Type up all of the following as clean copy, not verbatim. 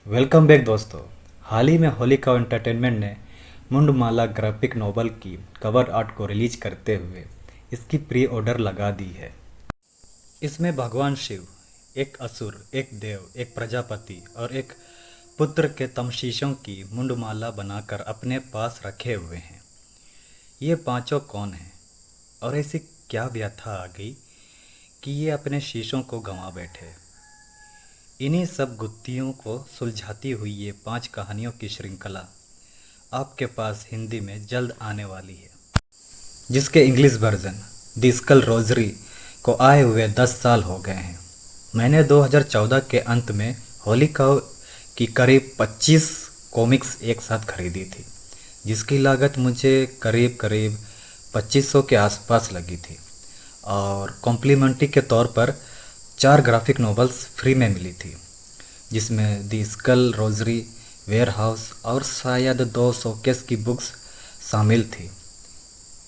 Welcome back दोस्तों। हाल ही में Holika entertainment ने मुंडमाला ग्राफिक नोवेल की कवर आर्ट को रिलीज करते हुए इसकी प्री ऑर्डर लगा दी है। इसमें भगवान शिव, एक असुर, एक देव, एक प्रजापति और एक पुत्र के तमशीशों की मुंडमाला बनाकर अपने पास रखे हुए हैं। ये पांचों कौन हैं और ऐसी क्या व्यथा आ गई कि ये अपने शीशों को गंवा बैठे। इन्हीं सब गुत्थियों को सुलझाती हुई ये 5 कहानियों की श्रृंखला आपके पास हिंदी में जल्द आने वाली है, जिसके English version the skull rosary को आए हुए 10 साल हो गए हैं। मैंने 2014 के अंत में होलिका की करीब 25 कॉमिक्स एक साथ खरीदी थी, जिसकी लागत मुझे करीब करीब 2500 के आसपास लगी थी और कॉम्प्लीमेंट्री के तौर पर 4 ग्राफिक नॉवेल्स फ्री में मिली थी, जिसमें द स्कल रोजरी, वेयरहाउस और शायद 2 शोकेस की बुक्स शामिल थी।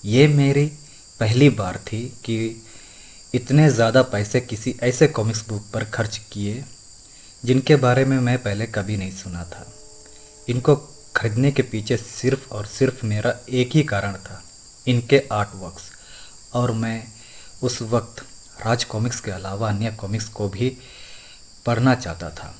ये मेरी पहली बार थी कि इतने ज़्यादा पैसे किसी ऐसे कॉमिक्स बुक पर खर्च किए जिनके बारे में मैं पहले कभी नहीं सुना था। इनको खरीदने के पीछे सिर्फ और सिर्फ मेरा एक ही कारण था, इनके आर्ट वर्क्स। और मैं उस वक्त राज कॉमिक्स के अलावा अन्य कॉमिक्स को भी पढ़ना चाहता था,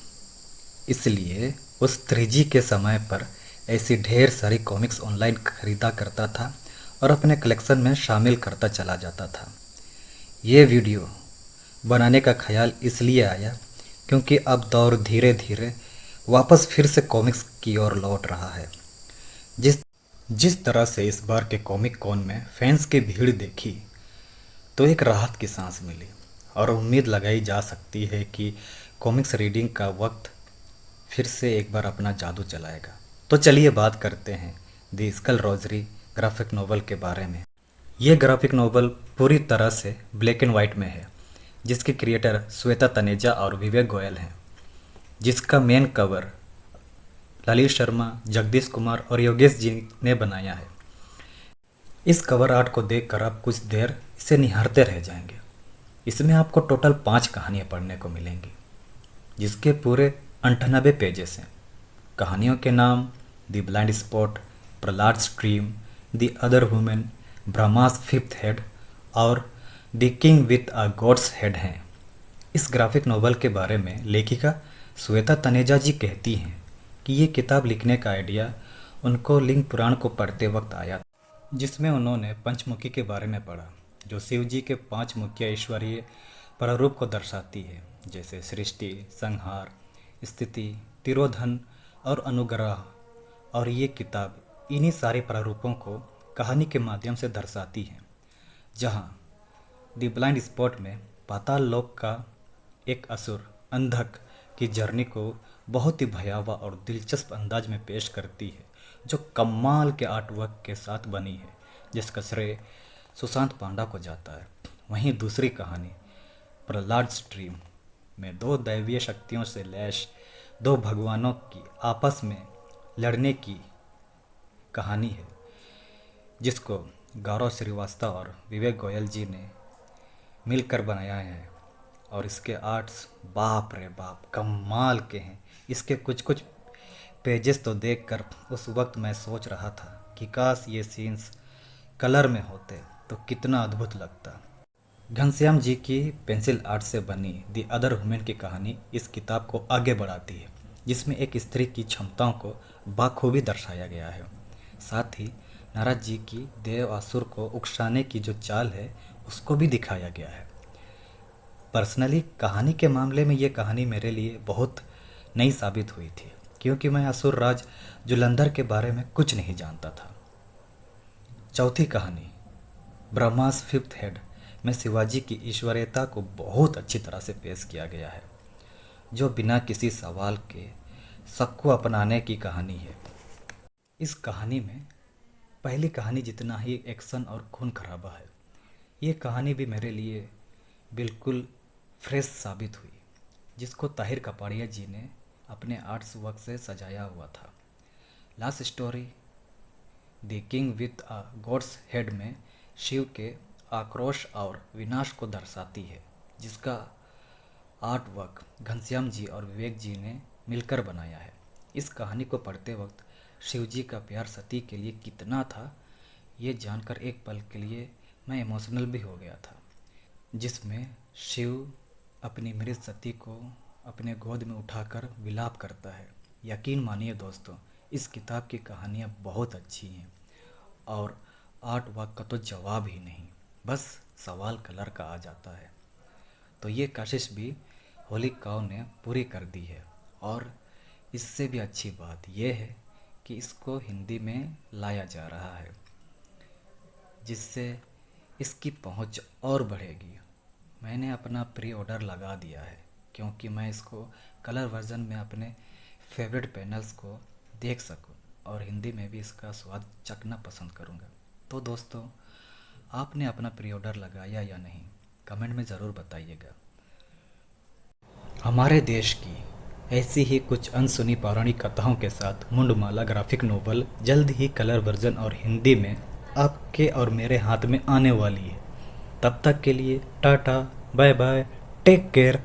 इसलिए उस 3G के समय पर ऐसी ढेर सारी कॉमिक्स ऑनलाइन खरीदा करता था और अपने कलेक्शन में शामिल करता चला जाता था। ये वीडियो बनाने का ख्याल इसलिए आया क्योंकि अब दौर धीरे धीरे वापस फिर से कॉमिक्स की ओर लौट रहा है। जिस जिस तरह से इस बार के कॉमिक कॉन में फैंस की भीड़ देखी तो एक राहत की सांस मिली और उम्मीद लगाई जा सकती है कि कॉमिक्स रीडिंग का वक्त फिर से एक बार अपना जादू चलाएगा। तो चलिए बात करते हैं the skull rosary graphic novel के बारे में। ये ग्राफिक नोवेल पूरी तरह से ब्लैक एंड वाइट में है, जिसके क्रिएटर श्वेता तनेजा और विवेक गोयल हैं, जिसका मेन कवर ललित शर्मा, जगदीश कुमार और योगेश जी ने बनाया है। इस कवर आर्ट को देखकर आप कुछ देर इसे निहारते रह जाएंगे। इसमें आपको टोटल 5 कहानियाँ पढ़ने को मिलेंगी, जिसके पूरे 98 पेजेस हैं। कहानियों के नाम the blind spot, Prahlad stream, the other woman, Brahma's fifth head और the king with a god's head हैं। इस ग्राफिक नोवेल के बारे में लेखिका श्वेता तनेजा जी कहती हैं कि ये किताब लिखने का आइडिया उनको लिंग पुराण को पढ़ते वक्त आया, जिसमें उन्होंने पंचमुखी के बारे में पढ़ा, जो शिव जी के 5 मुख्य ईश्वरीय प्रारूप को दर्शाती है, जैसे सृष्टि, संहार, स्थिति, तिरोधन और अनुग्रह। और ये किताब इन्हीं सारे प्रारूपों को कहानी के माध्यम से दर्शाती है, जहाँ द ब्लाइंड स्पॉट में पाताल लोक का एक असुर अंधक की जर्नी को बहुत ही भयावह और दिलचस्प अंदाज में पेश करती है, जो कमाल के आर्टवर्क के साथ बनी है, जिसका श्रेय सुशांत पांडा को जाता है। वहीं दूसरी कहानी प्रहलाड स्ट्रीम में 2 दैवीय शक्तियों से लैस 2 भगवानों की आपस में लड़ने की कहानी है, जिसको गौरव श्रीवास्तव और विवेक गोयल जी ने मिलकर बनाया है। और इसके आर्ट्स बाप रे बाप कमाल के हैं। इसके कुछ कुछ पेजेस तो देखकर उस वक्त मैं सोच रहा था कि काश ये सीन्स कलर में होते तो कितना अद्भुत लगता। घनश्याम जी की पेंसिल आर्ट से बनी द अदर वुमेन की कहानी इस किताब को आगे बढ़ाती है, जिसमें एक स्त्री की क्षमताओं को बाखूबी दर्शाया गया है। साथ ही नारद जी की देव असुर को उकसाने की जो चाल है उसको भी दिखाया गया है। पर्सनली कहानी के मामले में ये कहानी मेरे लिए बहुत नई साबित हुई थी, क्योंकि मैं असुर राज जुलंधर के बारे में कुछ नहीं जानता था। चौथी कहानी ब्रह्मास फिफ्थ हेड में शिवाजी की ईश्वरीयता को बहुत अच्छी तरह से पेश किया गया है, जो बिना किसी सवाल के सबको अपनाने की कहानी है। इस कहानी में पहली कहानी जितना ही एक्शन और खून खराबा है, ये कहानी भी मेरे लिए बिल्कुल फ्रेश साबित हुई, जिसको ताहिर कपाड़िया जी ने अपने आर्ट्स वर्क से सजाया हुआ था। Last story the king with a god's head में शिव के आक्रोश और विनाश को दर्शाती है, जिसका आर्ट वर्क घनश्याम जी और विवेक जी ने मिलकर बनाया है। इस कहानी को पढ़ते वक्त शिव जी का प्यार सती के लिए कितना था, ये जानकर एक पल के लिए मैं इमोशनल भी हो गया था, जिसमें शिव अपनी मृत सती को अपने गोद में उठाकर विलाप करता है। यकीन मानिए दोस्तों, इस किताब की कहानियाँ बहुत अच्छी हैं और आर्ट वर्क का तो जवाब ही नहीं, बस सवाल कलर का आ जाता है। तो ये कोशिश भी होली काऊ ने पूरी कर दी है और इससे भी अच्छी बात यह है कि इसको हिंदी में लाया जा रहा है, जिससे इसकी पहुंच और बढ़ेगी। मैंने अपना प्री ऑर्डर लगा दिया है क्योंकि मैं इसको कलर वर्ज़न में अपने फेवरेट पैनल्स को देख सकूं और हिंदी में भी इसका स्वाद चखना पसंद करूंगा। तो दोस्तों, आपने अपना प्री ऑर्डर लगाया या नहीं, कमेंट में ज़रूर बताइएगा। हमारे देश की ऐसी ही कुछ अनसुनी पौराणिक कथाओं के साथ मुंडमाला ग्राफिक नोवेल जल्द ही कलर वर्जन और हिंदी में आपके और मेरे हाथ में आने वाली है। तब तक के लिए tata, bye bye, take care.